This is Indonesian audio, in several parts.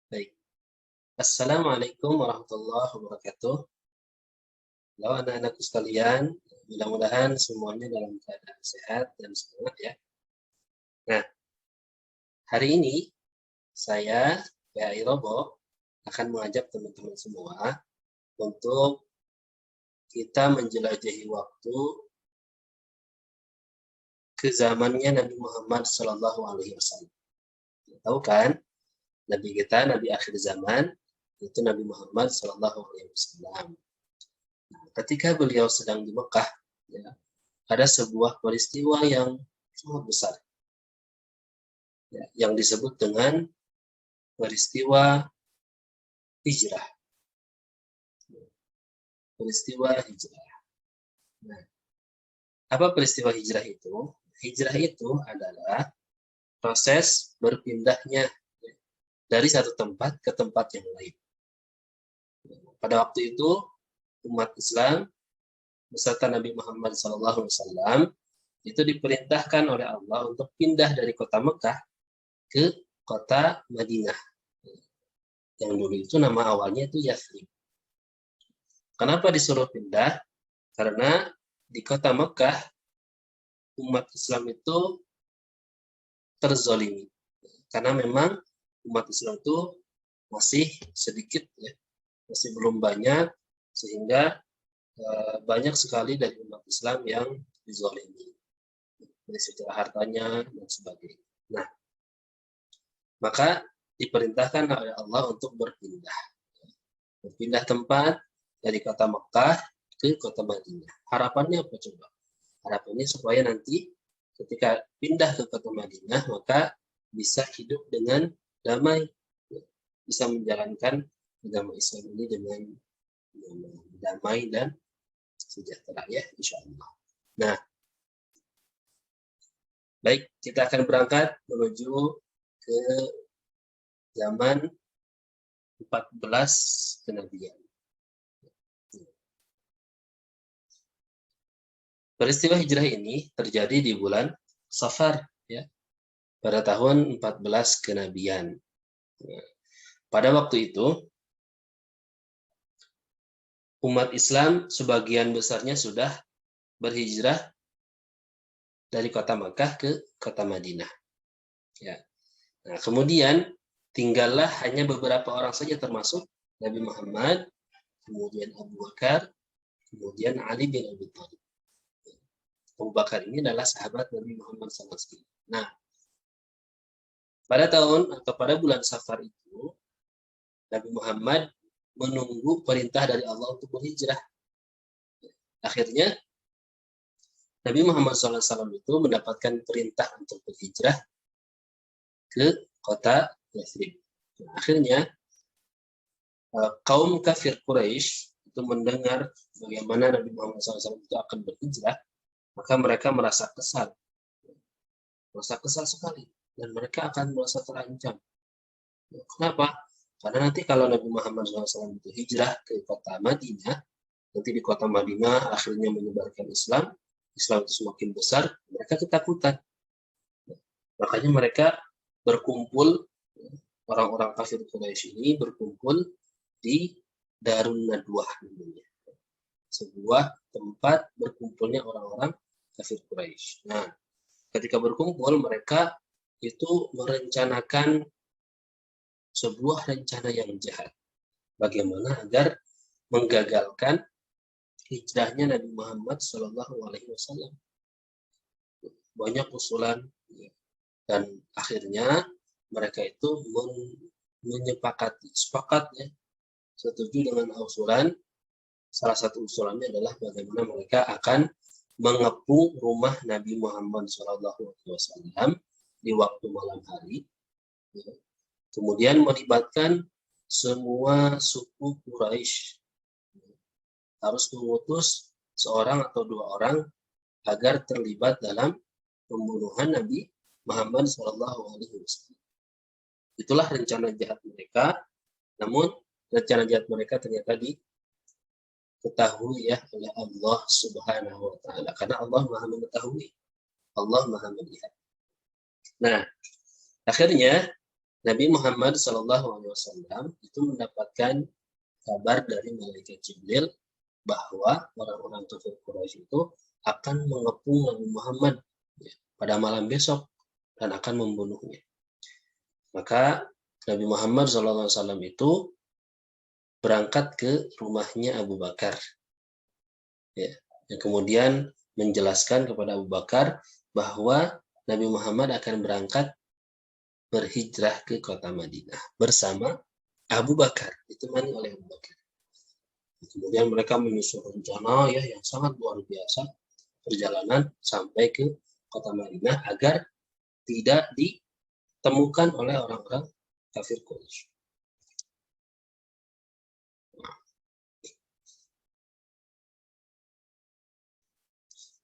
Baik. Assalamualaikum warahmatullahi wabarakatuh. Halo anak-anakku sekalian, mudah-mudahan semuanya dalam keadaan sehat dan semangat ya. Nah, hari ini saya, PAI Robo, akan mengajak teman-teman semua untuk kita menjelajahi waktu ke zamannya Nabi Muhammad SAW. Tahu kan, Nabi kita, Nabi akhir zaman, itu Nabi Muhammad SAW. Nah, ketika beliau sedang di Mekah, ya, ada sebuah peristiwa yang sangat besar, ya, yang disebut dengan peristiwa hijrah. Peristiwa hijrah. Nah, apa peristiwa hijrah itu? Hijrah itu adalah proses berpindahnya, ya, dari satu tempat ke tempat yang lain. Pada waktu itu, umat Islam beserta Nabi Muhammad SAW itu diperintahkan oleh Allah untuk pindah dari kota Mekah ke kota Madinah. Yang dulu itu nama awalnya itu Yathrib. Kenapa disuruh pindah? Karena di kota Mekah umat Islam itu terzolimi. Karena memang umat Islam itu masih sedikit, ya, masih belum banyak, sehingga banyak sekali dari umat Islam yang dizolimi, dari secara hartanya dan sebagainya. Nah, maka diperintahkan oleh Allah untuk berpindah tempat dari kota Mekah ke kota Madinah. Harapannya apa coba? Harapannya supaya nanti ketika pindah ke kota Madinah, maka bisa hidup dengan damai, bisa menjalankan agama Islam ini dengan damai dan sejahtera, ya, insya Allah. Nah, baik, kita akan berangkat menuju ke zaman 14 kenabian. Peristiwa hijrah ini terjadi di bulan Safar, ya, pada tahun 14 kenabian. Pada waktu itu, umat Islam sebagian besarnya sudah berhijrah dari kota Makkah ke kota Madinah. Ya. Nah, kemudian tinggallah hanya beberapa orang saja, termasuk Nabi Muhammad, kemudian Abu Bakar, kemudian Ali bin Abi Thalib. Abu Bakar ini adalah sahabat Nabi Muhammad SAW. Nah, pada bulan Safar itu, Nabi Muhammad menunggu perintah dari Allah untuk berhijrah. Akhirnya, Nabi Muhammad SAW itu mendapatkan perintah untuk berhijrah ke kota Yathrib. Nah, akhirnya, kaum kafir Quraisy itu mendengar bagaimana Nabi Muhammad SAW itu akan berhijrah, maka mereka merasa kesal sekali, dan mereka akan merasa terancam. Kenapa? Karena nanti kalau Nabi Muhammad SAW itu hijrah ke kota Madinah, nanti di kota Madinah akhirnya menyebarkan Islam itu semakin besar, mereka ketakutan. Makanya mereka berkumpul, orang-orang kafir Quraisy ini berkumpul di Darun Nadwah namanya, sebuah tempat berkumpulnya orang-orang kafir Quraisy. Nah, ketika berkumpul mereka itu merencanakan sebuah rencana yang jahat, bagaimana agar menggagalkan hijrahnya Nabi Muhammad SAW. Banyak usulan, dan akhirnya mereka itu setuju dengan usulan. Salah satu usulannya adalah bagaimana mereka akan mengepung rumah Nabi Muhammad SAW di waktu malam hari, kemudian melibatkan semua suku Quraisy, harus mengutus seorang atau dua orang agar terlibat dalam pembunuhan Nabi Muhammad SAW. Itulah rencana jahat mereka. Namun rencana jahat mereka ternyata diketahui, ya, oleh Allah Subhanahu wa Ta'ala, karena Allah Maha mengetahui, Allah Maha melihat. Nah, akhirnya Nabi Muhammad SAW itu mendapatkan kabar dari malaikat Jibril bahwa orang-orang kafir Quraisy itu akan mengepung Nabi Muhammad pada malam besok dan akan membunuhnya. Maka Nabi Muhammad SAW itu berangkat ke rumahnya Abu Bakar. Ya, yang kemudian menjelaskan kepada Abu Bakar bahwa Nabi Muhammad akan berangkat berhijrah ke kota Madinah bersama Abu Bakar, ditemani oleh Abu Bakar. Kemudian mereka menyusun rencana ya yang sangat luar biasa, perjalanan sampai ke kota Madinah agar tidak ditemukan oleh orang-orang kafir Quraisy.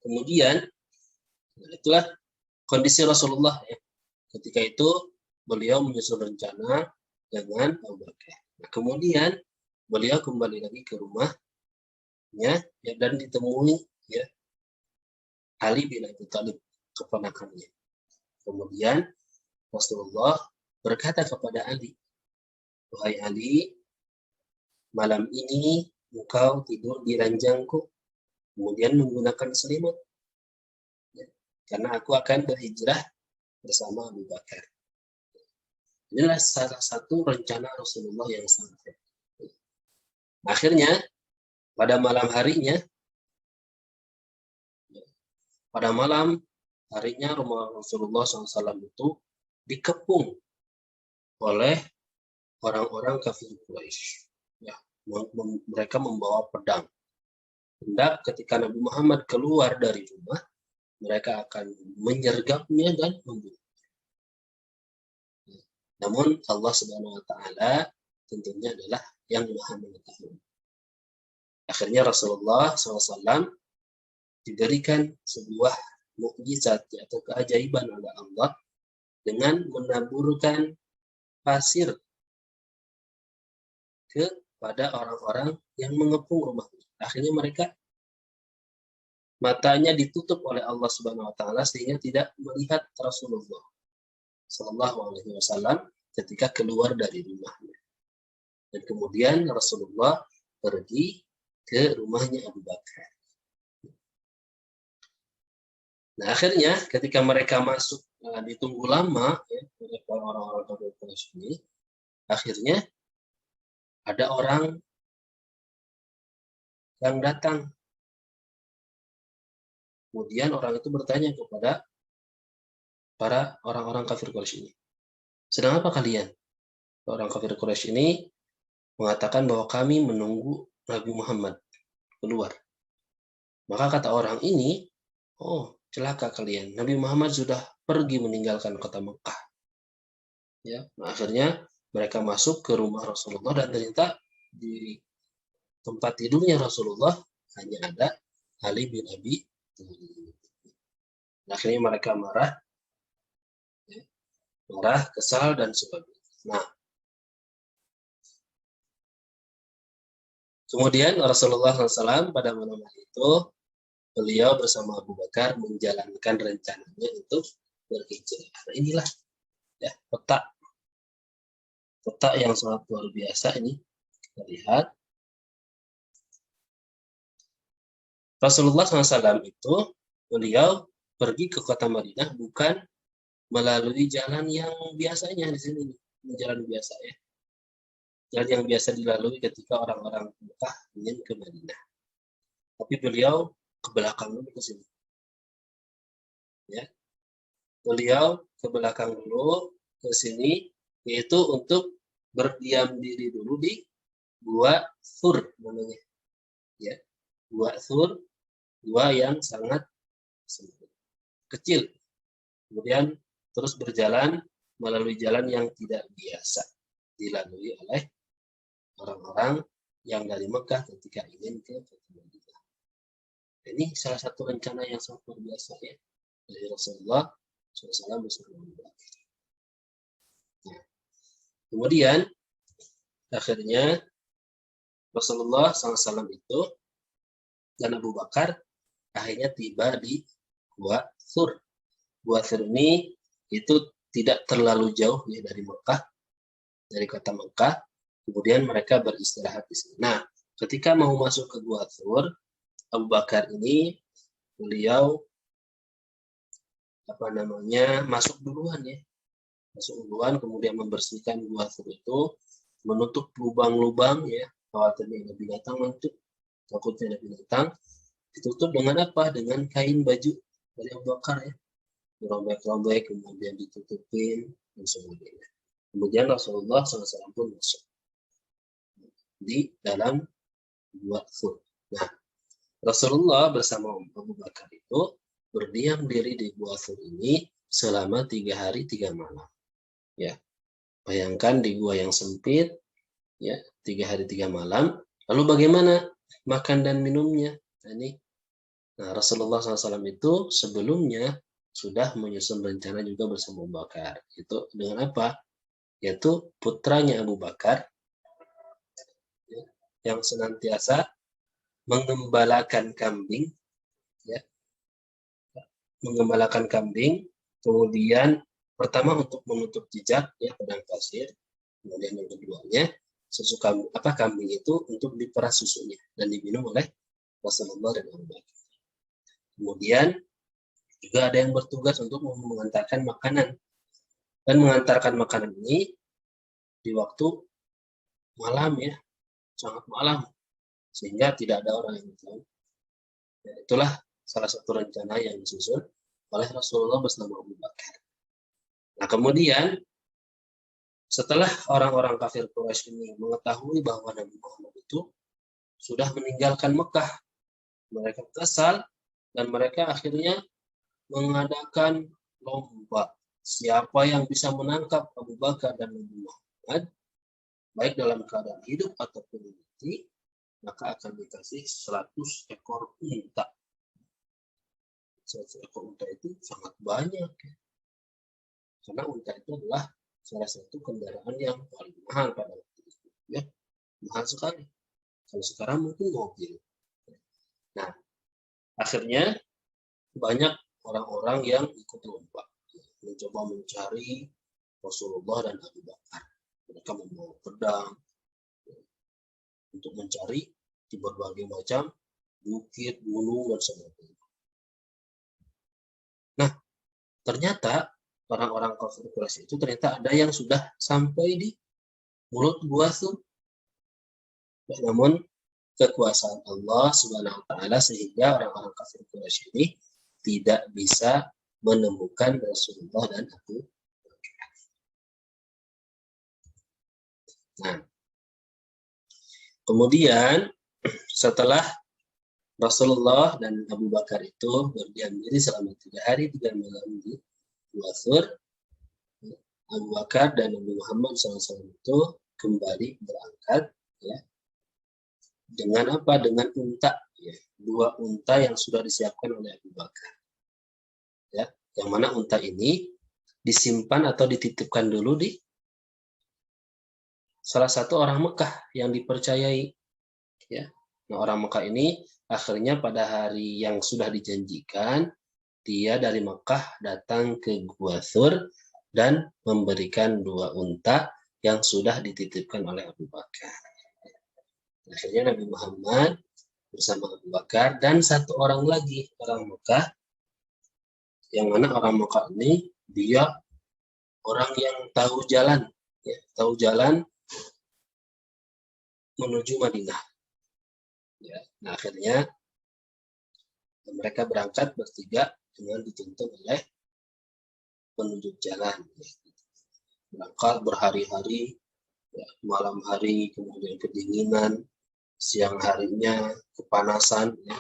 Kemudian itulah kondisi Rasulullah ya. Ketika itu beliau menyusun rencana dengan Abu Bakar. Nah, kemudian beliau kembali lagi ke rumahnya ya, dan ditemui ya Ali bin Abi Thalib, keponakannya. Kemudian Rasulullah berkata kepada Ali, "Wahai Ali, malam ini engkau tidur di ranjangku, kemudian menggunakan selimut, ya, karena aku akan berhijrah bersama Abu Bakar." Inilah salah satu rencana Rasulullah yang sangat hebat. Akhirnya pada malam harinya rumah Rasulullah SAW itu dikepung oleh orang-orang kafir Quraisy. Ya, mereka membawa pedang. Hendak ketika Nabi Muhammad keluar dari rumah, mereka akan menyergapnya dan membunuh. Namun Allah Subhanahu wa taala tentunya adalah yang Maha mengetahui. Akhirnya Rasulullah SAW diberikan sebuah mukjizat atau keajaiban oleh Allah dengan menaburkan pasir kepada orang-orang yang mengepung rumahnya. Akhirnya mereka matanya ditutup oleh Allah Subhanahu wa taala sehingga tidak melihat Rasulullah Shallallahu alaihi wasallam ketika keluar dari rumahnya. Dan kemudian Rasulullah pergi ke rumahnya Abu Bakar. Nah, akhirnya ketika mereka masuk, ditunggu lama ya, oleh orang-orang kafir Quraisy ini, akhirnya ada orang yang datang. Kemudian orang itu bertanya kepada para orang-orang kafir Quraisy ini, "Sedang apa kalian?" Orang kafir Quraisy ini mengatakan bahwa kami menunggu Nabi Muhammad keluar. Maka kata orang ini, "Oh, celaka kalian. Nabi Muhammad sudah pergi meninggalkan kota Mekah." Ya, nah, akhirnya mereka masuk ke rumah Rasulullah dan ternyata di tempat tidurnya Rasulullah hanya ada Ali bin Abi Thalib. Akhirnya mereka marah, kesal dan sebagainya. Nah, kemudian Rasulullah SAW pada malam hari itu beliau bersama Abu Bakar menjalankan rencananya untuk berhijrah. Nah, inilah ya peta yang sangat luar biasa ini kita lihat. Rasulullah SAW itu beliau pergi ke kota Madinah bukan melalui jalan yang biasanya di sini, jalan biasa ya. Jalan yang biasa dilalui ketika orang-orang Mekah ingin ke Madinah. Tapi beliau ke belakang dulu ke sini. Ya. Beliau ke belakang dulu ke sini yaitu untuk berdiam diri dulu di Gua Thur namanya. Ya. Gua Thur, gua yang sangat kecil. Kemudian terus berjalan melalui jalan yang tidak biasa dilalui oleh orang-orang yang dari Mekah ketika ingin ke Madinah. Ini salah satu rencana yang sangat luar biasa ya dari Rasulullah SAW bersama Abu Bakar. Nah, kemudian akhirnya Rasulullah SAW itu dan Abu Bakar akhirnya tiba di Gua Thur. Gua Thur ini itu tidak terlalu jauh ya dari Mekah, dari kota Mekah. Kemudian mereka beristirahat di sini. Nah, ketika mau masuk ke Gua Thur, Abu Bakar ini beliau masuk duluan ya, masuk duluan, kemudian membersihkan Gua Thur itu, menutup lubang-lubang ya, khawatirnya ada binatang masuk, takutnya ada binatang, ditutup dengan apa? Dengan kain baju dari Abu Bakar ya, dirobek-robek, kemudian ditutupin dan sebagainya. Kemudian Rasulullah SAW pun masuk di dalam Gua Thur. Nah, Rasulullah bersama Abu Bakar itu berdiam diri di Gua Thur ini selama 3 hari 3 malam. Ya, bayangkan di gua yang sempit, ya 3 hari 3 malam. Lalu bagaimana makan dan minumnya? Nah, Rasulullah SAW itu sebelumnya sudah menyusun rencana juga bersama Abu Bakar. Itu dengan apa? Yaitu putranya Abu Bakar ya, yang senantiasa mengembalakan kambing, ya, mengembalakan kambing, kemudian pertama untuk menutup jejak ya padang pasir, kemudian yang keduanya susu kambing itu untuk diperas susunya dan diminum oleh Rasulullah dan Abu Bakar. Kemudian juga ada yang bertugas untuk mengantarkan makanan, dan mengantarkan makanan ini di waktu malam ya, sangat malam, sehingga tidak ada orang yang tahu. Ya, itulah salah satu rencana yang disusun oleh Rasulullah bersama Abu Bakar. Nah, kemudian setelah orang-orang kafir Quraisy ini mengetahui bahwa Nabi Muhammad itu sudah meninggalkan Mekah, mereka kesal dan mereka akhirnya mengadakan lomba. Siapa yang bisa menangkap Abu Bakar dan Nabi Muhammad, baik dalam keadaan hidup ataupun mati, maka akan dikasih 100 ekor unta. 100 ekor unta itu sangat banyak. Karena unta itu adalah salah satu kendaraan yang paling mahal pada waktu itu. Ya, mahal sekali. Kalau sekarang mungkin mobil. Nah, akhirnya banyak orang-orang yang ikut lomba, mencoba mencari Rasulullah dan Abu Bakar. Mereka membawa pedang untuk mencari di berbagai macam bukit, gunung, dan sebagainya. Nah, ternyata orang-orang kafir Quraisy itu ternyata ada yang sudah sampai di mulut Gua Thur. Namun kekuasaan Allah Subhanahu wa taala sehingga orang-orang kafir Quraisy ini tidak bisa menemukan Rasulullah dan Abu Bakar. Nah, kemudian setelah Rasulullah dan Abu Bakar itu berdiam diri selama 3 hari 3 malam di Gua Thur, Abu Bakar dan Nabi Muhammad SAW itu kembali berangkat ya, dengan apa? Dengan unta, ya, 2 unta yang sudah disiapkan oleh Abu Bakar. Ya, yang mana unta ini disimpan atau dititipkan dulu di salah satu orang Mekah yang dipercayai. Ya, nah orang Mekah ini akhirnya pada hari yang sudah dijanjikan, dia dari Mekah datang ke Gua Thur dan memberikan 2 unta yang sudah dititipkan oleh Abu Bakar. Akhirnya Nabi Muhammad bersama Abu Bakar dan 1 orang lagi orang Mekah, yang mana orang Mekah ini dia orang yang tahu jalan, ya, tahu jalan menuju Madinah. Ya, nah akhirnya mereka berangkat bertiga dengan dituntun oleh penunjuk jalan. Ya. Berangkat berhari-hari, ya, malam hari kemudian kedinginan, siang harinya kepanasan. Ya.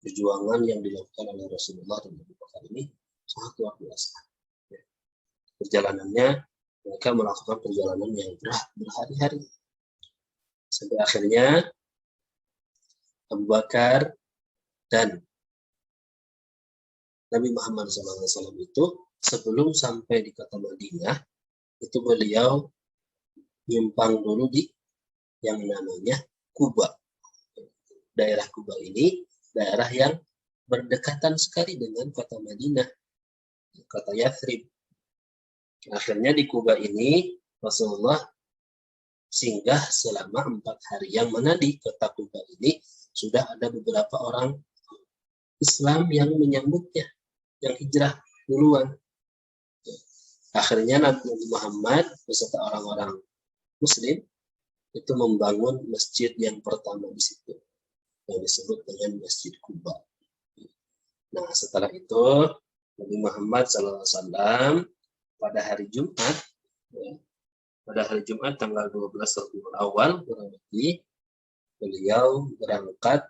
Perjuangan yang dilakukan oleh Rasulullah dan Abu Bakar ini sangat luar biasa. Ya. Perjalanannya, mereka melakukan perjalanan yang berat berhari-hari. Sampai akhirnya Abu Bakar dan Nabi Muhammad SAW itu sebelum sampai di kota Madinah, itu beliau nyimpang dulu di yang namanya Kuba. Daerah Kuba ini daerah yang berdekatan sekali dengan kota Madinah, kota Yathrib. Akhirnya di Kuba ini Rasulullah singgah selama 4 hari, yang mana di kota Kuba ini sudah ada beberapa orang Islam yang menyambutnya, yang hijrah duluan. Akhirnya Nabi Muhammad beserta orang-orang Muslim itu membangun masjid yang pertama di situ, yang disebut dengan Masjid Kuba. Nah, setelah itu Nabi Muhammad SAW pada hari Jumat, tanggal 12 Rabiul Awal kurang lebih, beliau berangkat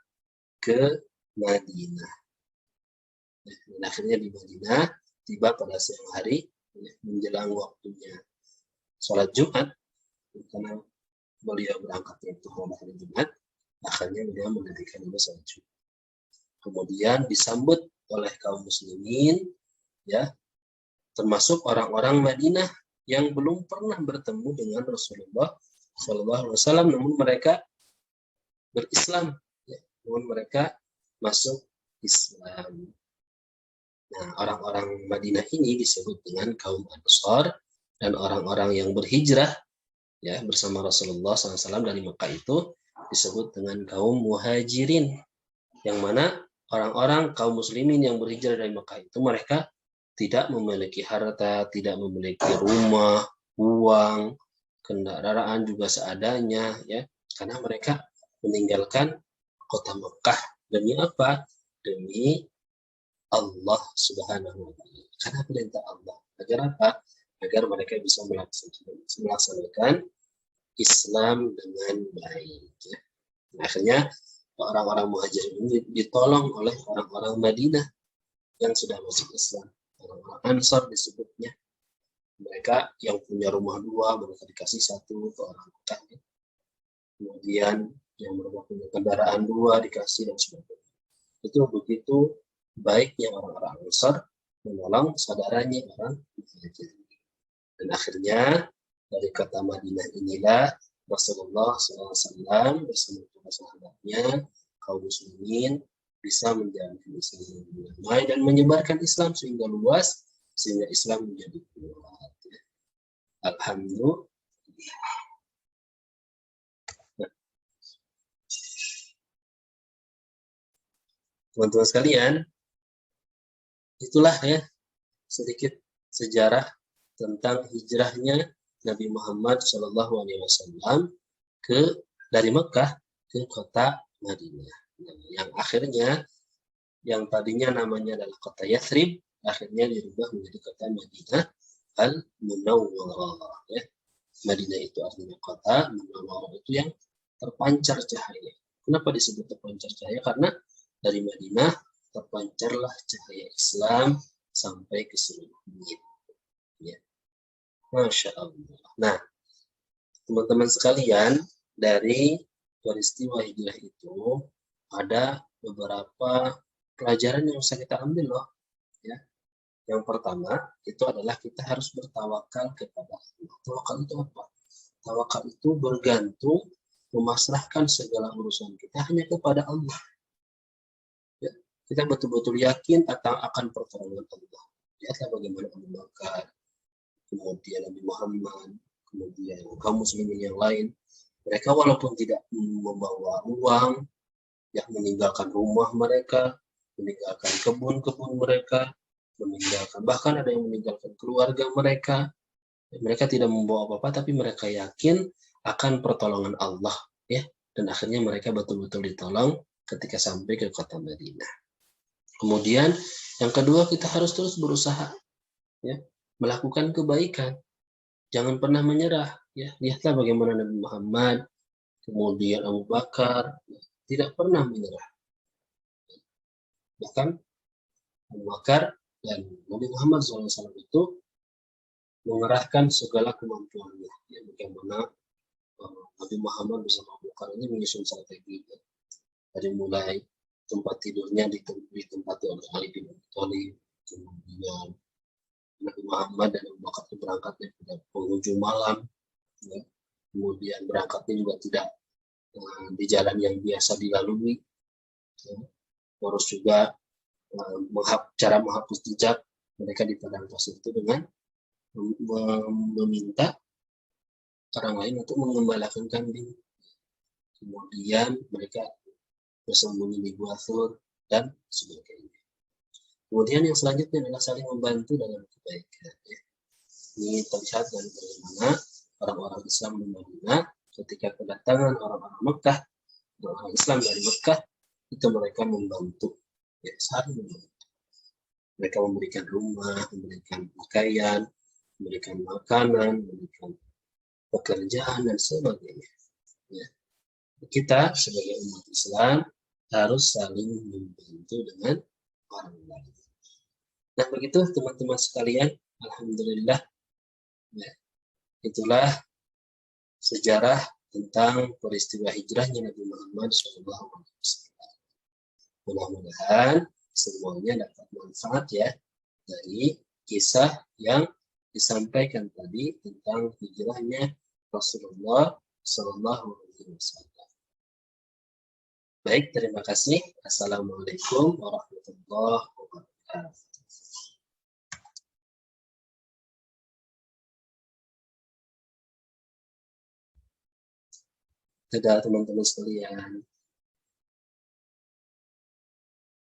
ke Madinah. Dan akhirnya di Madinah tiba pada siang hari menjelang waktunya sholat Jumat, karena beliau berangkatnya itu pada hari Jumat, akhirnya beliau mendirikan sholat Jumat. Kemudian disambut oleh kaum muslimin, ya, termasuk orang-orang Madinah yang belum pernah bertemu dengan Rasulullah SAW, namun mereka berislam, ya, namun mereka masuk Islam. Nah, orang-orang Madinah ini disebut dengan kaum Ansar, dan orang-orang yang berhijrah, ya, bersama Rasulullah SAW dari Mekah itu disebut dengan kaum Muhajirin, yang mana orang-orang kaum muslimin yang berhijrah dari Mekah itu mereka tidak memiliki harta, tidak memiliki rumah, uang, kendaraan juga seadanya, ya, karena mereka meninggalkan kota Mekah demi apa? Demi Allah Subhanahu wa Ta'ala. Karena perintah Allah. Agar apa? Agar mereka bisa melaksanakan Islam dengan baik. Ya. Akhirnya orang-orang Muhajir ini ditolong oleh orang-orang Madinah yang sudah masuk Islam. Orang-orang Ansar disebutnya. Mereka yang punya rumah 2, mereka dikasih 1 ke orang Mekah. Kemudian yang mereka punya kendaraan 2 dikasih, dan sebagainya. Itu begitu baiknya orang-orang Ansar menolong saudaranya orang Muhajir. Dan akhirnya dari kota Madinah inilah Rasulullah SAW bersama para sahabatnya, kaum muslimin, bisa menjalankan Islam dengan damai dan menyebarkan Islam sehingga luas, sehingga Islam menjadi kuat. Alhamdulillah. Nah, teman-teman sekalian, itulah ya sedikit sejarah tentang hijrahnya Nabi Muhammad SAW dari Mekah ke kota Madinah. Yang akhirnya, yang tadinya namanya adalah kota Yathrib, akhirnya dirubah menjadi kota Madinah Al-Munawwarah. Ya. Madinah itu artinya kota, Munawwarah itu yang terpancar cahaya. Kenapa disebut terpancar cahaya? Karena dari Madinah terpancarlah cahaya Islam sampai ke seluruh dunia. Ya. Masya Allah. Nah, teman-teman sekalian, dari peristiwa hijrah itu ada beberapa pelajaran yang bisa kita ambil loh. Ya. Yang pertama itu adalah kita harus bertawakal kepada Allah. Tawakal itu apa? Tawakal itu bergantung, memasrahkan segala urusan kita hanya kepada Allah. Ya. Kita betul-betul yakin akan pertolongan Allah. Lihatlah bagaimana Abu Bakar, kemudian Nabi Muhammad, kemudian kaum muslimin yang lain. Mereka walaupun tidak membawa uang, yang meninggalkan rumah mereka, meninggalkan kebun-kebun mereka, bahkan ada yang meninggalkan keluarga mereka. Mereka tidak membawa apa-apa, tapi mereka yakin akan pertolongan Allah, ya. Dan akhirnya mereka betul-betul ditolong ketika sampai ke kota Madinah. Kemudian yang kedua, kita harus terus berusaha, ya, melakukan kebaikan. Jangan pernah menyerah, ya. Lihatlah bagaimana Nabi Muhammad, kemudian Abu Bakar, ya, tidak pernah menyerah. Bahkan Abu Bakar dan Nabi Muhammad SAW itu mengerahkan segala kemampuannya. Ya, bagaimana Nabi Muhammad bersama Abu Bakar ini menyusun strategi. Ya. Dari mulai tempat tidurnya ditempati oleh Ali bin Abi Thalib, kemudian Nabi Muhammad dan Abu Bakar itu berangkatnya pada penghujung malam. Ya. Kemudian berangkatnya juga tidak di jalan yang biasa dilalui. Ya. Terus juga cara menghapus jejak mereka di padang pasir itu dengan meminta orang lain untuk mengembalakan kambing. Kemudian mereka bersembunyi di gua Thur dan sebagainya. Kemudian yang selanjutnya adalah saling membantu dalam kebaikan. Ya. Ini terlihat dari bagaimana orang-orang Islam di Madinah ketika kedatangan orang-orang Mekah, orang Islam dari Mekah, itu mereka membantu, ya, saling membantu. Mereka memberikan rumah, memberikan pakaian, memberikan makanan, memberikan pekerjaan dan sebagainya. Ya. Kita sebagai umat Islam harus saling membantu dengan orang lain. Nah begitu teman-teman sekalian, alhamdulillah, ya, itulah sejarah tentang peristiwa hijrahnya Nabi Muhammad SAW. Mudah-mudahan semuanya dapat manfaat ya dari kisah yang disampaikan tadi tentang hijrahnya Rasulullah SAW. Baik, terima kasih. Assalamualaikum warahmatullahi wabarakatuh. Dadah teman-teman sekalian.